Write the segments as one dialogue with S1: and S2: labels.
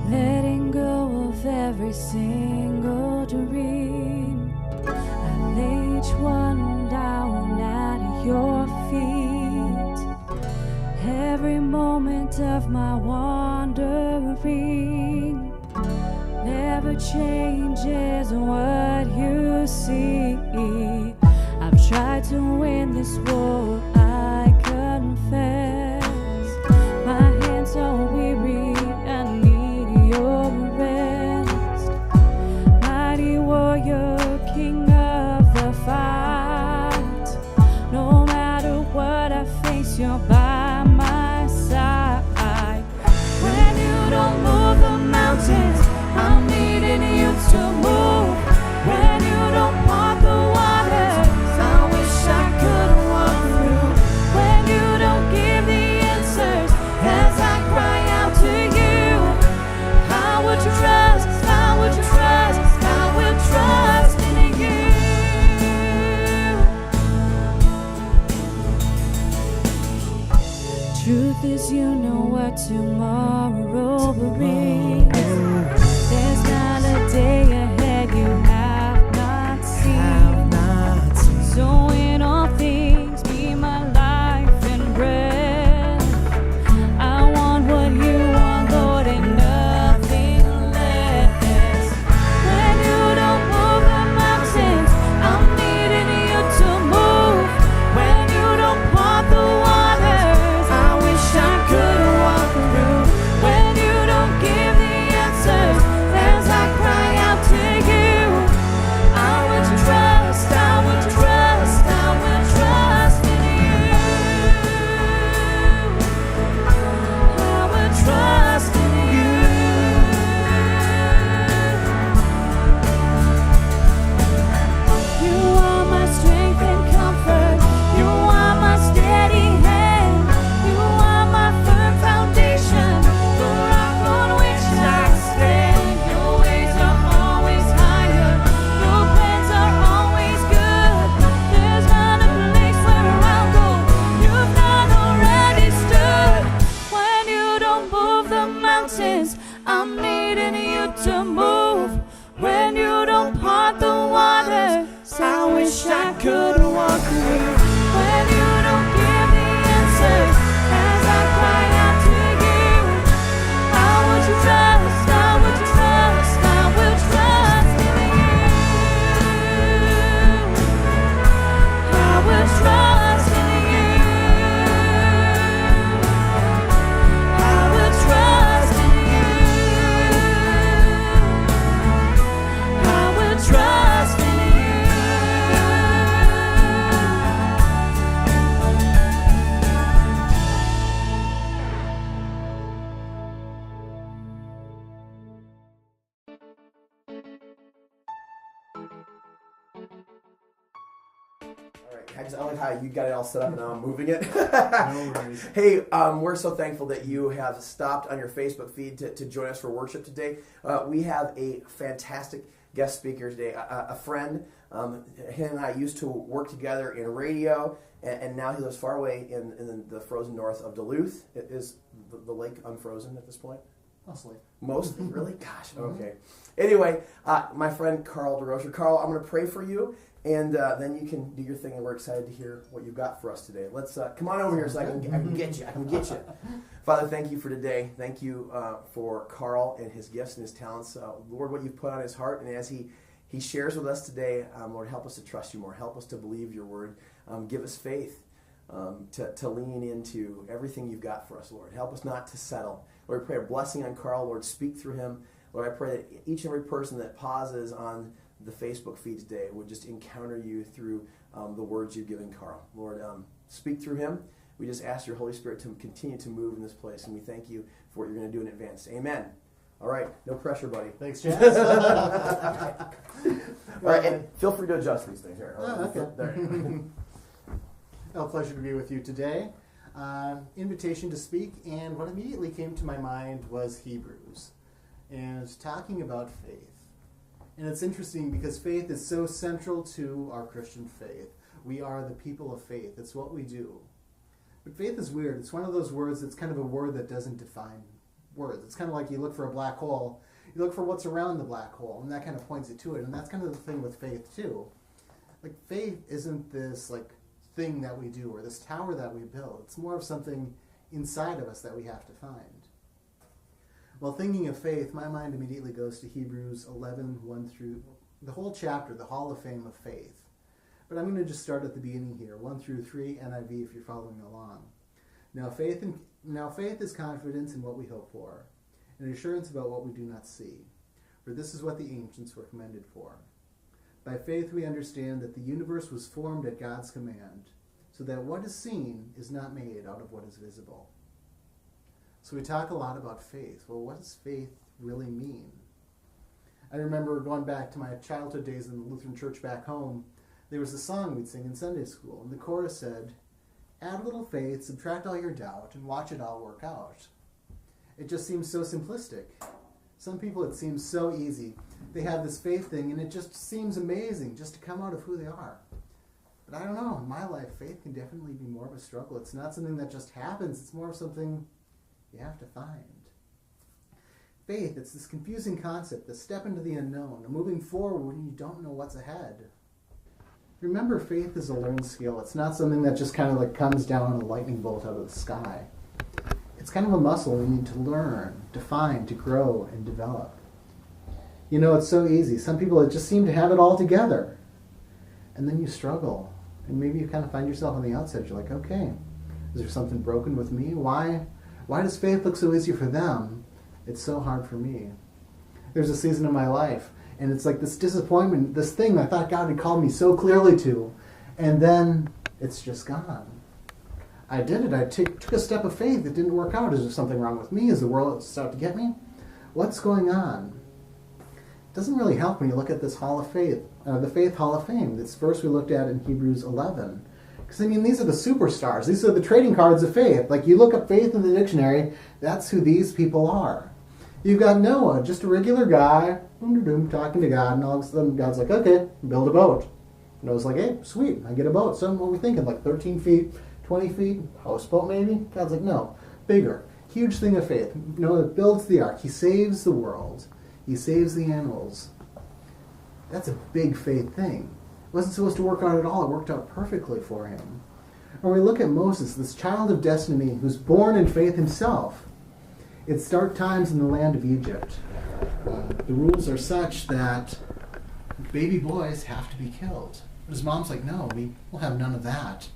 S1: Letting go of every single dream, I lay each one down at your feet. Every moment of my wandering never changes what you see. I've tried to win this war, I confess. My hands are weary, I need your rest. Mighty warrior, king of the fight. No matter what I face, you're by my side. When you don't move the mountains, I'm needing you to move. When you don't part the waters, I wish I could walk through. When you don't give the answers, as I cry out to you, I would trust, I would trust, I will trust in you. Truth is, you know what tomorrow brings. There's not a day ahead you have not seen. So in all things, be my life and breath. I want what you want, Lord, and nothing less. When you don't move the mountains, I'm needing you to move. When you don't part the waters, I wish I could walk through. When you don't give the answers, as I cry out to you, I would trust, I would trust, I will trust in you. I would trust in you. You are my strength and comfort. You are my steady hand. You are my firm foundation, the rock on which I stand. Your ways are always higher. Your plans are always good. There's not a place where I'll go you've not already stood. When you don't move the mountains, I'm needing you to move. When you don't part the waters, I wish I could walk through. When you don't give the answers, as I cry out to you, I would trust, I would trust, I will trust in you. I will trust in you. I will trust in you. I will trust in you.
S2: All right, I like how you got it all set up and now I'm moving it.
S3: No worries.
S2: Hey, we're so thankful that you have stopped on your Facebook feed to join us for worship today. We have a fantastic guest speaker today, a friend. He and I used to work together in radio, and now he lives far away in the frozen north of Duluth. Is the lake unfrozen at this point?
S3: Mostly.
S2: Mostly? Really? Gosh, okay. Anyway, my friend Karl DeRocher. Karl, I'm going to pray for you, and then you can do your thing, and we're excited to hear what you've got for us today. Let's come on over here so I can get you. I can get you. Father, thank you for today. Thank you for Karl and his gifts and his talents. Lord, what you've put on his heart, and as he shares with us today, Lord, help us to trust you more. Help us to believe your word. Give us faith to lean into everything you've got for us, Lord. Help us not to settle. Lord, I pray a blessing on Karl. Lord, speak through him. Lord, I pray that each and every person that pauses on the Facebook feed today would just encounter you through the words you've given Karl. Lord, speak through him. We just ask your Holy Spirit to continue to move in this place, and we thank you for what you're going to do in advance. Amen. All right, no pressure, buddy.
S3: Thanks, Chaz.
S2: All right, and feel free to adjust these things here.
S3: Okay.
S2: There.
S3: A pleasure to be with you today. Invitation to speak, and what immediately came to my mind was Hebrews, and talking about faith. And it's interesting because faith is so central to our Christian faith. We are the people of faith. It's what we do. But faith is weird. It's one of those words that's kind of a word that doesn't define words. It's kind of like you look for a black hole. You look for what's around the black hole, and that kind of points you to it. And that's kind of the thing with faith, too. Like, faith isn't this, like, thing that we do or this tower that we build. It's more of something inside of us that we have to find. Well, thinking of faith, my mind immediately goes to Hebrews 11, 1 through the whole chapter, the Hall of Fame of Faith. But I'm going to just start at the beginning here, 1 through 3, NIV if you're following along. Now faith is confidence in what we hope for, and assurance about what we do not see. For this is what the ancients were commended for. By faith we understand that the universe was formed at God's command, so that what is seen is not made out of what is visible. So we talk a lot about faith. Well, what does faith really mean? I remember going back to my childhood days in the Lutheran church back home, there was a song we'd sing in Sunday school, and the chorus said, "Add a little faith, subtract all your doubt, and watch it all work out." It just seems so simplistic. Some people it seems so easy. They have this faith thing, and it just seems amazing just to come out of who they are. But I don't know, in my life, faith can definitely be more of a struggle. It's not something that just happens. It's more of something you have to find. Faith, it's this confusing concept, the step into the unknown, a moving forward when you don't know what's ahead. Remember, faith is a learned skill. It's not something that just kind of like comes down in a lightning bolt out of the sky. It's kind of a muscle we need to learn, to find, to grow, and develop. You know, it's so easy. Some people just seem to have it all together. And then you struggle. And maybe you kind of find yourself on the outside. You're like, okay, is there something broken with me? Why does faith look so easy for them? It's so hard for me. There's a season in my life, and it's like this disappointment, this thing I thought God had called me so clearly to, and then it's just gone. I did it. I took a step of faith. It didn't work out. Is there something wrong with me? Is the world out to get me? What's going on? It doesn't really help when you look at this Hall of Faith, the Faith Hall of Fame, this verse we looked at in Hebrews 11. Because, I mean, these are the superstars. These are the trading cards of faith. Like, you look up faith in the dictionary, that's who these people are. You've got Noah, just a regular guy, talking to God, and all of a sudden God's like, okay, build a boat. Noah's like, hey, sweet, I get a boat. So what are we thinking, like 13 feet, 20 feet, houseboat maybe? God's like, no, bigger. Huge thing of faith. Noah builds the ark. He saves the world. He saves the animals. That's a big faith thing. It wasn't supposed to work out at all. It worked out perfectly for him. Or we look at Moses, this child of destiny who's born in faith himself. It's dark times in the land of Egypt. The rules are such that baby boys have to be killed. But his mom's like, no, we'll have none of that.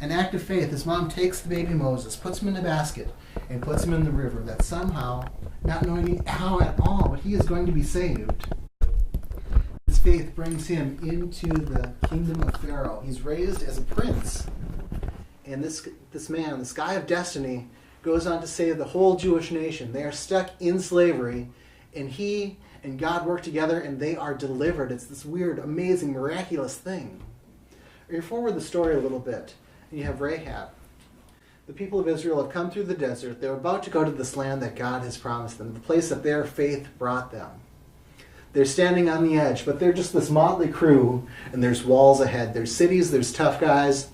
S3: An act of faith, his mom takes the baby Moses, puts him in a basket, and puts him in the river, that somehow, not knowing how at all, but he is going to be saved. His faith brings him into the kingdom of Pharaoh. He's raised as a prince. And this man, this guy of destiny, goes on to save the whole Jewish nation. They are stuck in slavery, and he and God work together, and they are delivered. It's this weird, amazing, miraculous thing. You forward the story a little bit, and you have Rahab. The people of Israel have come through the desert. They're about to go to this land that God has promised them, the place that their faith brought them. They're standing on the edge, but they're just this motley crew, and there's walls ahead. There's cities, there's tough guys.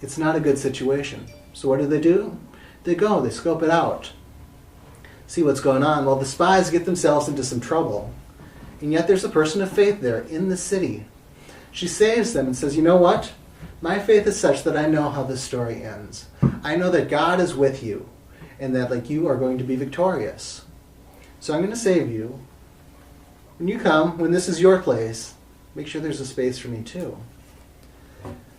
S3: It's not a good situation. So what do? They go, they scope it out, see what's going on. Well, the spies get themselves into some trouble, and yet there's a person of faith there in the city. She saves them and says, you know what? My faith is such that I know how this story ends. I know that God is with you, and that you are going to be victorious. So I'm going to save you. When you come, when this is your place, make sure there's a space for me too.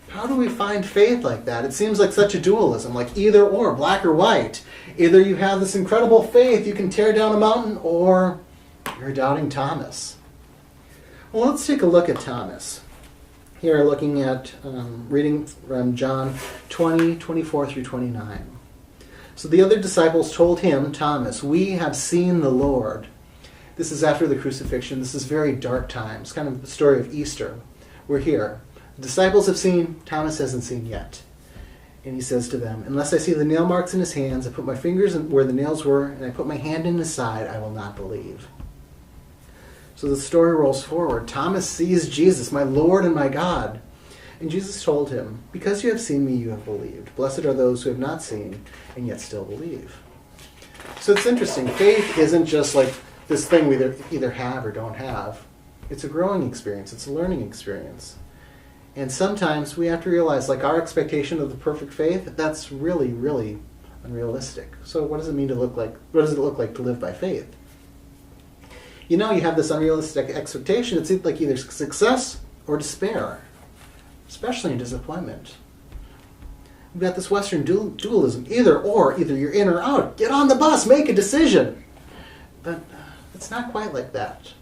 S3: How do we find faith like that? It seems like such a dualism, like either or, black or white. Either you have this incredible faith, you can tear down a mountain, or you're doubting Thomas. Well, let's take a look at Thomas. Here, looking at, reading from John 20, 24 through 29. So the other disciples told him, Thomas, we have seen the Lord. This is after the crucifixion. This is very dark times, kind of the story of Easter. We're here. The disciples have seen, Thomas hasn't seen yet. And he says to them, unless I see the nail marks in his hands, I put my fingers where the nails were, and I put my hand in his side, I will not believe. So the story rolls forward. Thomas sees Jesus, my Lord and my God. And Jesus told him, because you have seen me, you have believed. Blessed are those who have not seen and yet still believe. So it's interesting. Faith isn't just like this thing we either have or don't have. It's a growing experience. It's a learning experience. And sometimes we have to realize, like, our expectation of the perfect faith, that's really, really unrealistic. So what does it mean to look like? What does it look like to live by faith? You know, you have this unrealistic expectation. It's like either success or despair, especially in disappointment. We've got this Western dualism, either or, either you're in or out. Get on the bus, make a decision. But it's not quite like that.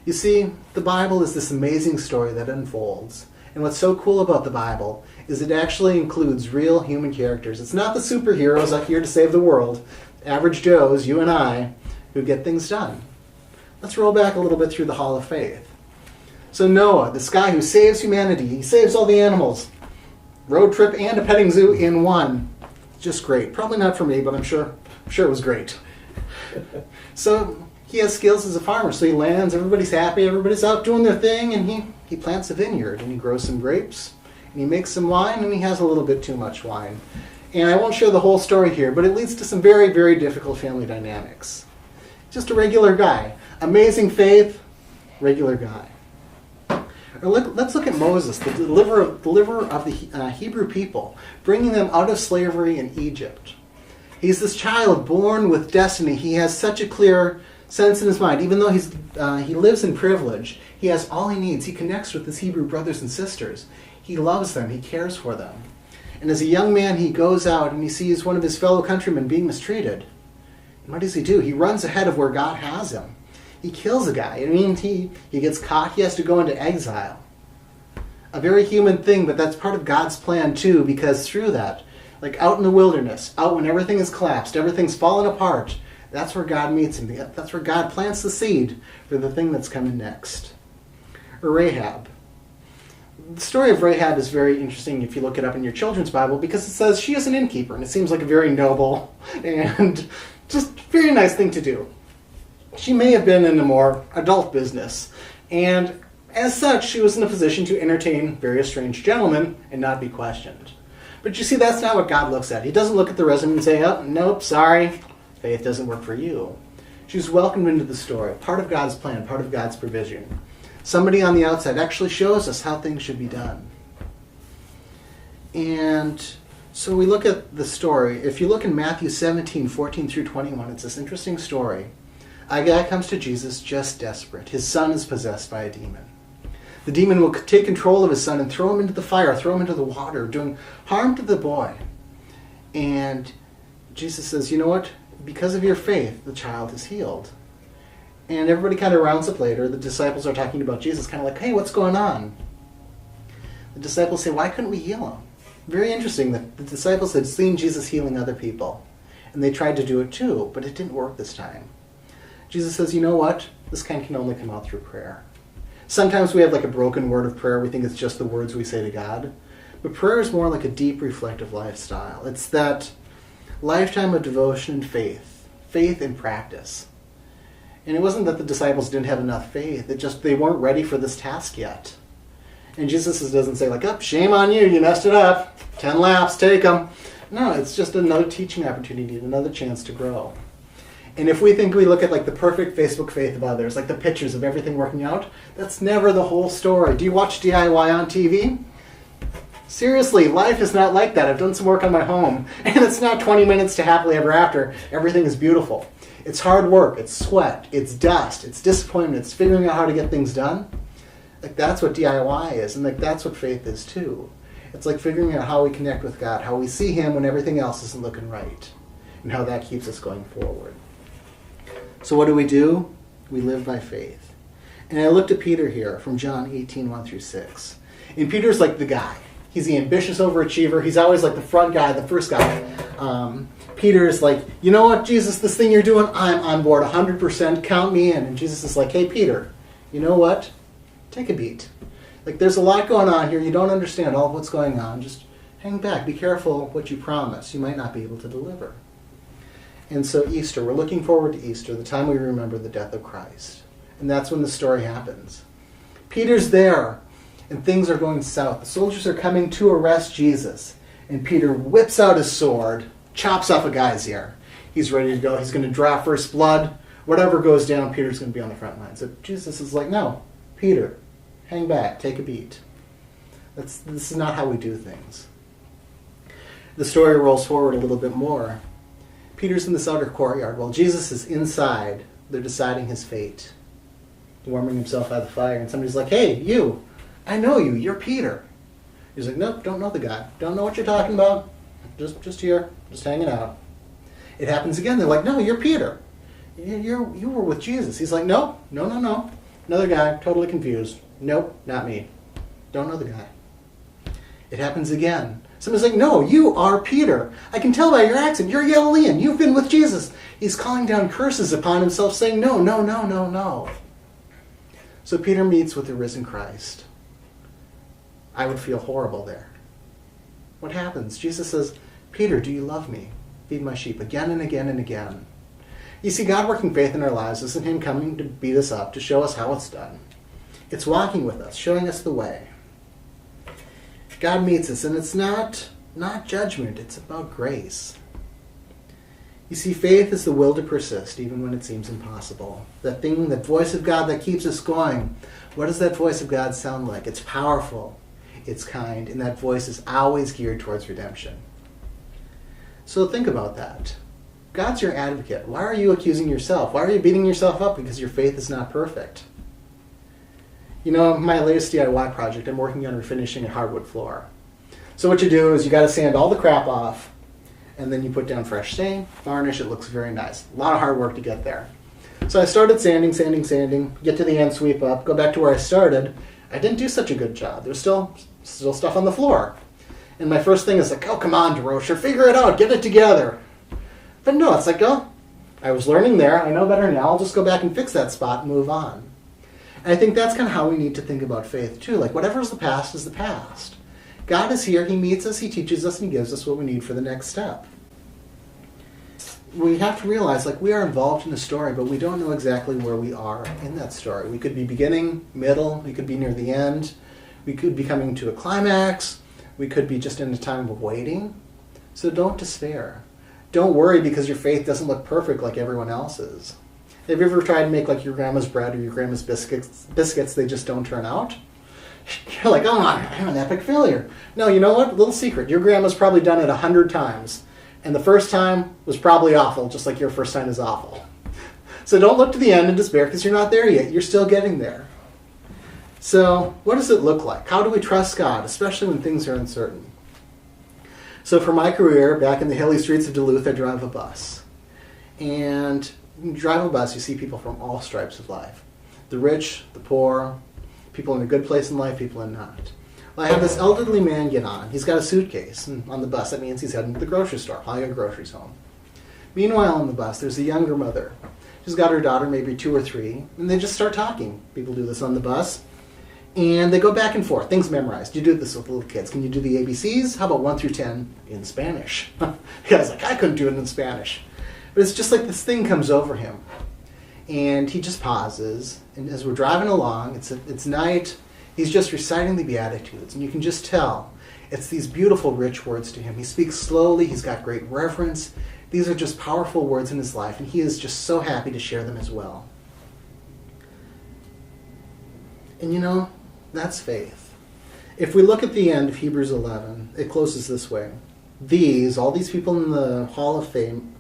S3: You see, the Bible is this amazing story that unfolds. And what's so cool about the Bible is it actually includes real human characters. It's not the superheroes out here to save the world, average Joes, you and I, who get things done. Let's roll back a little bit through the Hall of Faith. So Noah, this guy who saves humanity, he saves all the animals. Road trip and a petting zoo in one. Just great. Probably not for me, but I'm sure it was great. So he has skills as a farmer. So he lands, everybody's happy, everybody's out doing their thing, and he plants a vineyard, and he grows some grapes, and he makes some wine, and he has a little bit too much wine. And I won't share the whole story here, but it leads to some very, very difficult family dynamics. Just a regular guy. Amazing faith, regular guy. Or let's look at Moses, the deliverer of the Hebrew people, bringing them out of slavery in Egypt. He's this child born with destiny. He has such a clear sense in his mind. Even though he lives in privilege, he has all he needs. He connects with his Hebrew brothers and sisters. He loves them. He cares for them. And as a young man, he goes out and he sees one of his fellow countrymen being mistreated. And what does he do? He runs ahead of where God has him. He kills a guy. I mean, he gets caught. He has to go into exile. A very human thing, but that's part of God's plan too, because through that, like out in the wilderness, out when everything is collapsed, everything's fallen apart, that's where God meets him. That's where God plants the seed for the thing that's coming next. Or Rahab. The story of Rahab is very interesting if you look it up in your children's Bible, because it says she is an innkeeper, and it seems like a very noble and just very nice thing to do. She may have been in a more adult business, and as such, she was in a position to entertain various strange gentlemen and not be questioned. But you see, that's not what God looks at. He doesn't look at the resume and say, oh, nope, sorry, faith doesn't work for you. She's welcomed into the story, part of God's plan, part of God's provision. Somebody on the outside actually shows us how things should be done. And so we look at the story. If you look in Matthew 17, 14 through 21, it's this interesting story. A guy comes to Jesus just desperate. His son is possessed by a demon. The demon will take control of his son and throw him into the fire, throw him into the water, doing harm to the boy. And Jesus says, you know what? Because of your faith, the child is healed. And everybody kind of rounds up later. The disciples are talking about Jesus, kind of like, hey, what's going on? The disciples say, why couldn't we heal him? Very interesting that the disciples had seen Jesus healing other people. And they tried to do it too, but it didn't work this time. Jesus says, you know what? This kind can only come out through prayer. Sometimes we have like a broken word of prayer. We think it's just the words we say to God. But prayer is more like a deep, reflective lifestyle. It's that lifetime of devotion and faith. Faith in practice. And it wasn't that the disciples didn't have enough faith. They weren't ready for this task yet. And Jesus doesn't say like, oh, shame on you, you messed it up. 10 laps, take them. No, it's just another teaching opportunity, another chance to grow. And if we think we look at like the perfect Facebook faith of others, like the pictures of everything working out, that's never the whole story. Do you watch DIY on TV? Seriously, life is not like that. I've done some work on my home, and it's not 20 minutes to happily ever after. Everything is beautiful. It's hard work, it's sweat, it's dust, it's disappointment, it's figuring out how to get things done. Like that's what DIY is, and like that's what faith is too. It's like figuring out how we connect with God, how we see Him when everything else isn't looking right, and how that keeps us going forward. So what do? We live by faith. And I looked at Peter here from John 18, 1 through 6. And Peter's like the guy. He's the ambitious overachiever. He's always like the front guy, the first guy. Peter's like, you know what, Jesus, this thing you're doing, I'm on board 100%, count me in. And Jesus is like, hey, Peter, you know what? Take a beat. Like, there's a lot going on here. You don't understand all of what's going on. Just hang back. Be careful what you promise. You might not be able to deliver. And so Easter, we're looking forward to Easter, the time we remember the death of Christ. And that's when the story happens. Peter's there, and things are going south. The soldiers are coming to arrest Jesus. And Peter whips out his sword, chops off a guy's ear. He's ready to go. He's going to draw first blood. Whatever goes down, Peter's going to be on the front lines. So Jesus is like, no, Peter, hang back, take a beat. This is not how we do things. The story rolls forward a little bit more. Peter's in this outer courtyard while Jesus is inside. They're deciding his fate, warming himself by the fire. And somebody's like, hey, you, I know you, you're Peter. He's like, nope, don't know the guy. Don't know what you're talking about. Just here, just hanging out. It happens again. They're like, no, you're Peter. You were with Jesus. He's like, no. Another guy, totally confused. Nope, not me. Don't know the guy. It happens again. Someone's like, no, you are Peter. I can tell by your accent. You're Galilean. You've been with Jesus. He's calling down curses upon himself, saying, no. So Peter meets with the risen Christ. I would feel horrible there. What happens? Jesus says, Peter, do you love me? Feed my sheep again and again and again. You see, God working faith in our lives isn't him coming to beat us up, to show us how it's done. It's walking with us, showing us the way. God meets us, and it's not judgment, it's about grace. You see, faith is the will to persist, even when it seems impossible. That thing, that voice of God that keeps us going. What does that voice of God sound like? It's powerful, it's kind, and that voice is always geared towards redemption. So think about that. God's your advocate. Why are you accusing yourself? Why are you beating yourself up because your faith is not perfect? You know, my latest DIY project, I'm working on refinishing a hardwood floor. So what you do is you got to sand all the crap off, and then you put down fresh stain, varnish. It looks very nice. A lot of hard work to get there. So I started sanding, get to the end, sweep up, go back to where I started. I didn't do such a good job. There's still stuff on the floor. And my first thing is like, oh, come on, DeRocher, figure it out, get it together. But no, it's like, oh, I was learning there. I know better now. I'll just go back and fix that spot and move on. And I think that's kind of how we need to think about faith, too. Like, whatever's the past is the past. God is here. He meets us. He teaches us. And he gives us what we need for the next step. We have to realize, like, we are involved in the story, but we don't know exactly where we are in that story. We could be beginning, middle. We could be near the end. We could be coming to a climax. We could be just in a time of waiting. So don't despair. Don't worry because your faith doesn't look perfect like everyone else's. Have you ever tried to make like your grandma's bread or your grandma's biscuits, they just don't turn out? You're like, oh, I'm an epic failure. No, you know what? Little secret. Your grandma's probably done it 100 times. And the first time was probably awful, just like your first time is awful. So don't look to the end and despair because you're not there yet. You're still getting there. So what does it look like? How do we trust God, especially when things are uncertain? So for my career, back in the hilly streets of Duluth, I drive a bus. And when you drive a bus, you see people from all stripes of life. The rich, the poor, people in a good place in life, people in not. Well, I have this elderly man get on. He's got a suitcase on the bus. That means he's heading to the grocery store, hauling groceries home. Meanwhile, on the bus, there's a younger mother. She's got her daughter, maybe 2 or 3, and they just start talking. People do this on the bus. And they go back and forth. Things memorized. You do this with little kids. Can you do the ABCs? How about 1 through 10 in Spanish? The guy's like, I couldn't do it in Spanish. But it's just like this thing comes over him. And he just pauses. And as we're driving along, it's night. He's just reciting the Beatitudes. And you can just tell it's these beautiful, rich words to him. He speaks slowly. He's got great reverence. These are just powerful words in his life. And he is just so happy to share them as well. And you know, that's faith. If we look at the end of Hebrews 11, it closes this way. All these people in the Hall of Fame,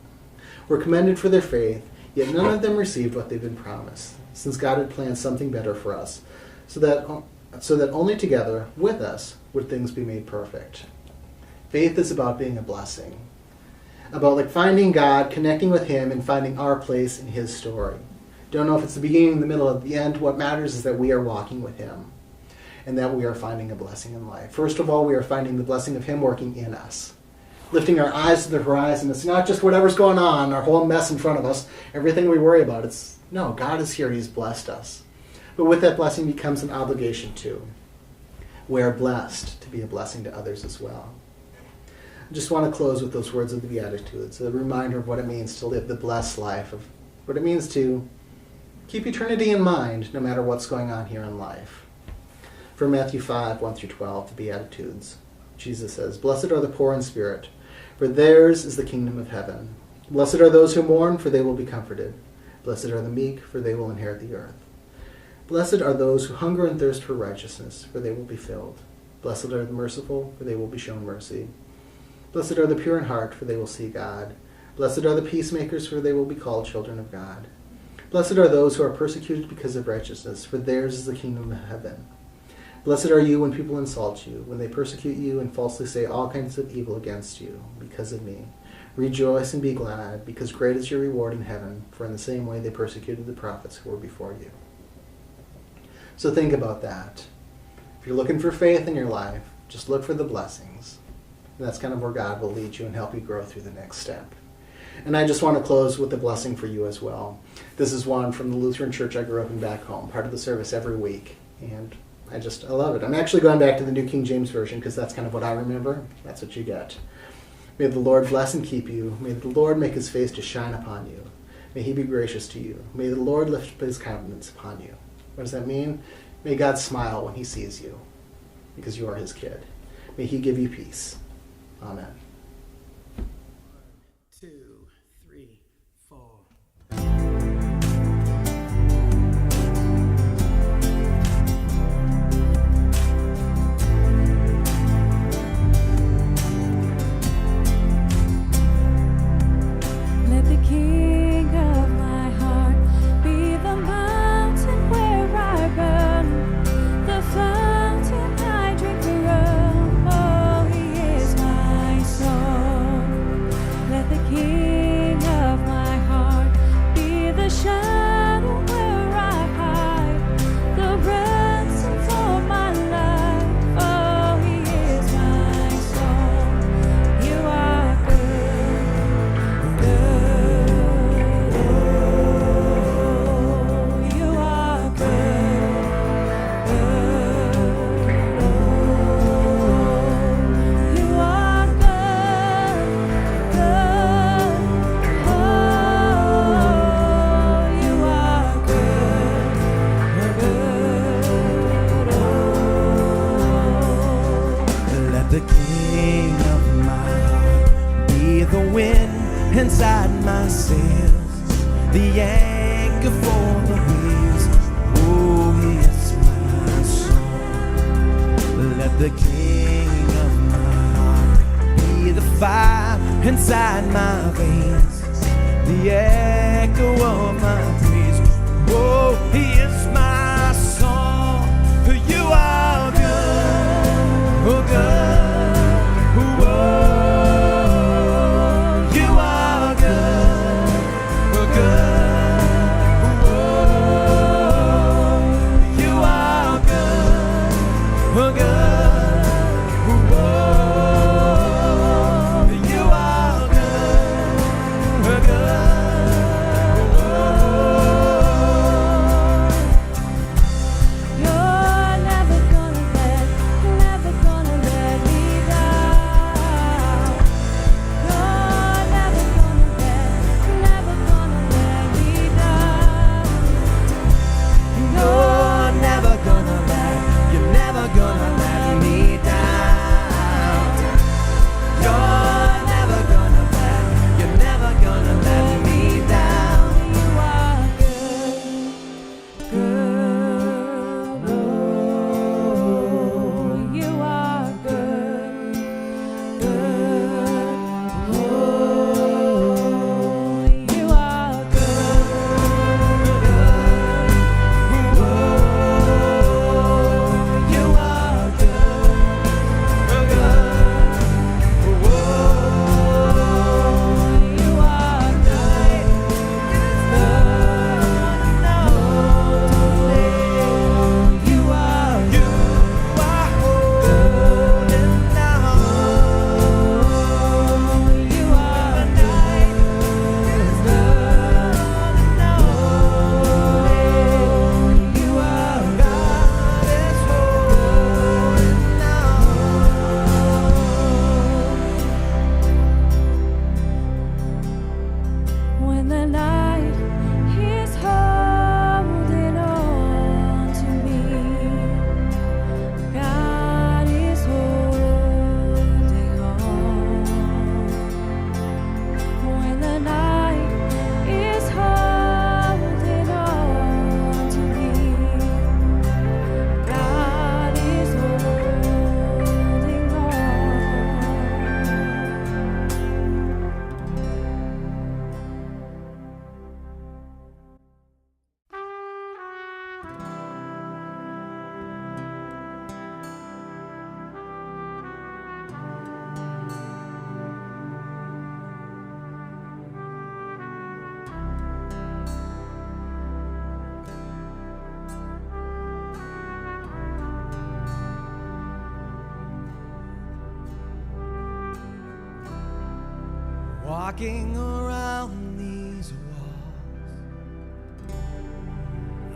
S3: were commended for their faith, yet none of them received what they've been promised, since God had planned something better for us, so that only together with us would things be made perfect. Faith is about being a blessing, about like finding God, connecting with him, and finding our place in his story. Don't know if it's the beginning, the middle, or the end. What matters is that we are walking with him and that we are finding a blessing in life. First of all, we are finding the blessing of him working in us. lifting our eyes to the horizon. It's not just whatever's going on, our whole mess in front of us, everything we worry about. It's, no, God is here. He's blessed us. But with that blessing becomes an obligation too. We are blessed to be a blessing to others as well. I just want to close with those words of the Beatitudes, a reminder of what it means to live the blessed life, of what it means to keep eternity in mind no matter what's going on here in life. From Matthew 5, 1 through 12, the Beatitudes, Jesus says, "Blessed are the poor in spirit, for theirs is the kingdom of heaven. Blessed are those who mourn, for they will be comforted. Blessed are the meek, for they will inherit the earth. Blessed are those who hunger and thirst for righteousness, for they will be filled. Blessed are the merciful, for they will be shown mercy. Blessed are the pure in heart, for they will see God. Blessed are the peacemakers, for they will be called children of God. Blessed are those who are persecuted because of righteousness, for theirs is the kingdom of heaven. Blessed are you when people insult you, when they persecute you and falsely say all kinds of evil against you because of me. Rejoice and be glad, because great is your reward in heaven, for in the same way they persecuted the prophets who were before you." So think about that. If you're looking for faith in your life, just look for the blessings. And that's kind of where God will lead you and help you grow through the next step. And I just want to close with a blessing for you as well. This is one from the Lutheran church I grew up in back home, part of the service every week. And I love it. I'm actually going back to the New King James Version because that's kind of what I remember. That's what you get. "May the Lord bless and keep you. May the Lord make his face to shine upon you. May he be gracious to you. May the Lord lift up his countenance upon you." What does that mean? May God smile when he sees you because you are his kid. May he give you peace. Amen. 1, 2, 3, 4.
S1: Let the King of my heart be the mountain where I burn, the fountain I drink from. Oh, he is my song. Let the King of my heart be the shadow where I hide, the ransom for my life. Oh, he is my song. You are good, good. Oh, you are good, good. Oh, you are good, good. Oh, you are good, good. Oh.
S4: Let the King of my heart be the wind inside my sails, the anchor for the waves. Oh, he is my song. Let the King of my heart be the fire inside my veins, the echo of my praise. Oh, he is my song. You are good, oh good. Oh, Walking around these walls,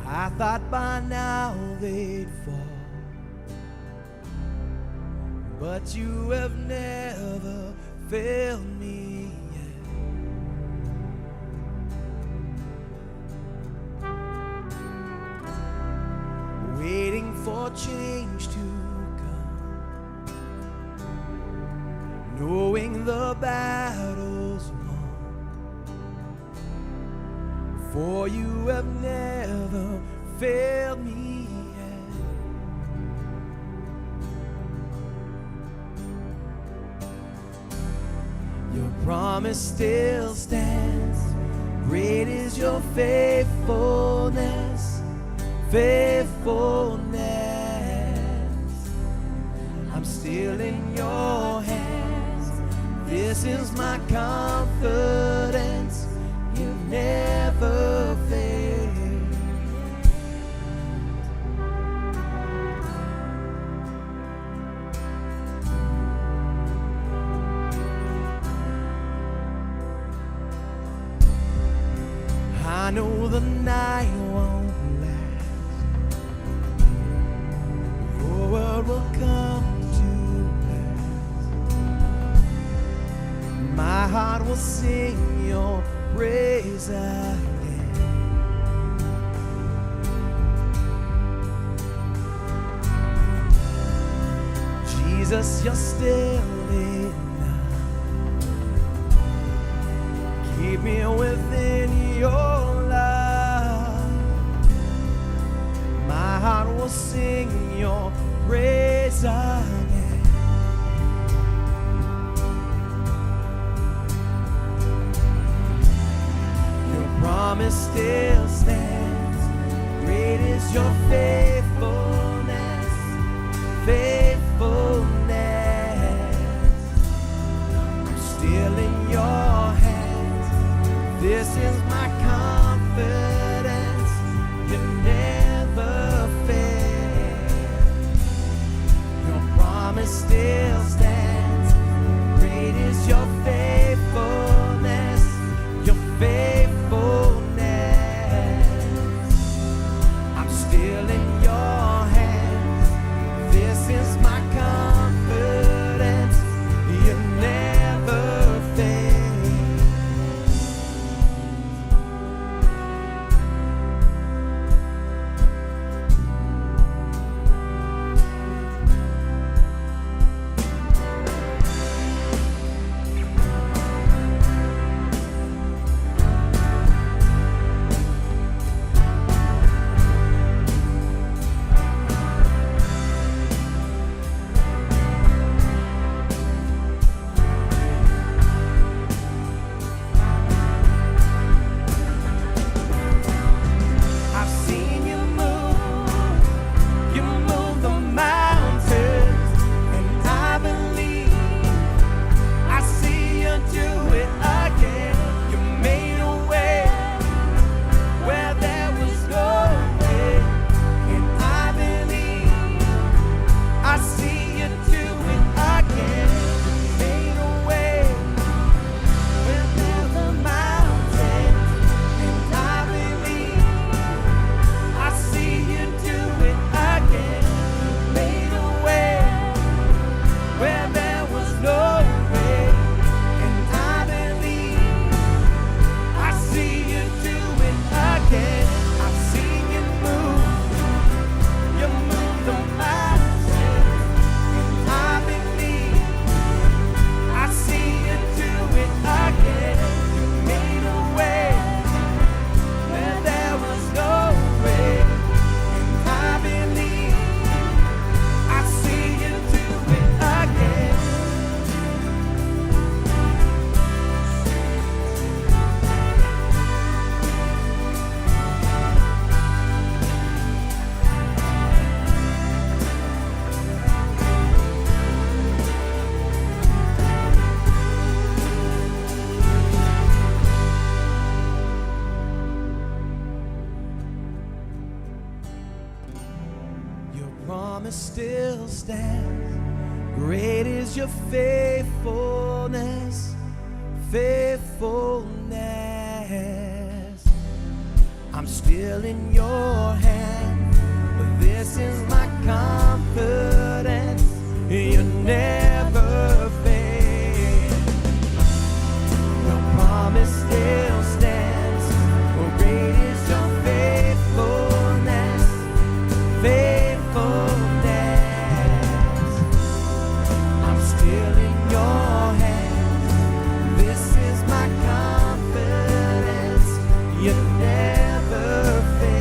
S4: I thought by now they'd fall, but you have never failed me yet. Waiting for change to come, knowing the battle's won, for you have never failed me yet. Your promise still stands, great is your faithfulness, faithfulness. I'm still in your hands, this is my confidence, you've never failed. I know the night won't last, your word will come to pass. My heart will sing your praise again. Jesus, you're still enough. Keep me within your love. My heart will sing your praise again. Your promise still stands, great is your faithfulness, faithfulness. I'm still in your hands, this is my confidence, you never fail. Your promise still stands, great is your faithfulness, your faithfulness. I'm still in your hands, promise still stands. Great is your faithfulness, faithfulness. I'm still in your hand, but this is my confidence. You never fail. Your promise still stands. Great is your faithfulness, faithfulness. I'm still in your hands. This is my confidence. You never fail.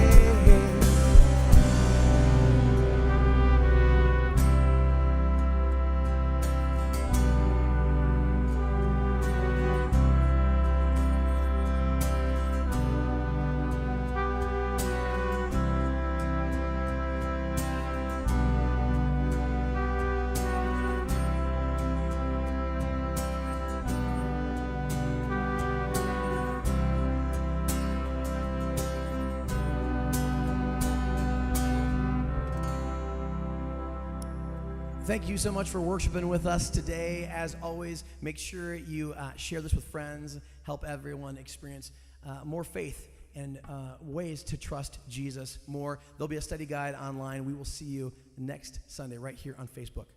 S4: Thank you so much for worshiping with us today. As always, make sure you share this with friends, help everyone experience more faith and ways to trust Jesus more. There'll be a study guide online. We will see you next Sunday right here on Facebook.